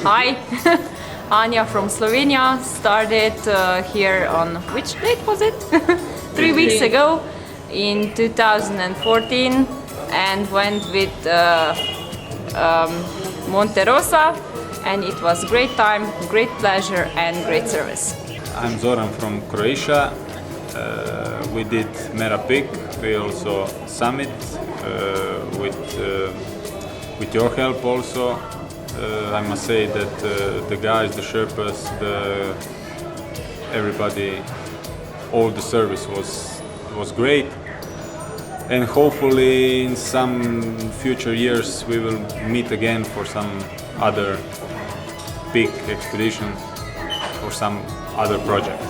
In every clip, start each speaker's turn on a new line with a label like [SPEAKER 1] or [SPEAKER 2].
[SPEAKER 1] Hi, Anya from Slovenia. Started here on which date was it? 3 weeks ago in 2014 and went with Monterosa, and it was great time, great pleasure and great service.
[SPEAKER 2] I'm Zoran from Croatia. We did Mera Peak. We also summit with your help also. I must say that the guys, the Sherpas, everybody, all the service was great. And hopefully in some future years we will meet again for some other big expedition or some other project.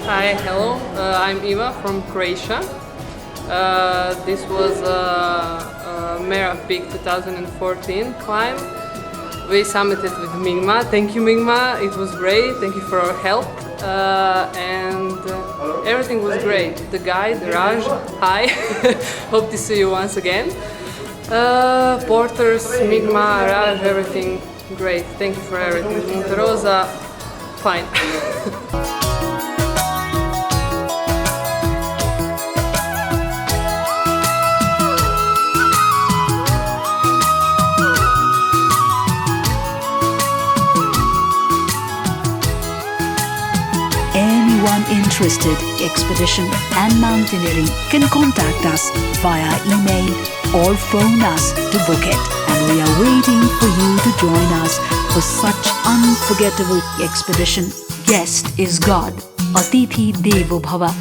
[SPEAKER 3] Hi, hello. I'm Eva from Croatia. This was Mera Peak 2014 climb. We summited with Mingma. Thank you, Mingma. It was great. Thank you for our help. And everything was great. The guide, Raj, hi. Hope to see you once again. Porters, Mingma, Raj, everything great. Thank you for everything. Monterosa, fine.
[SPEAKER 4] Anyone interested in expedition and mountaineering can contact us via email or phone us to book it. And we are waiting for you to join us for such unforgettable expedition. Guest is God. Atithi Devo Bhava.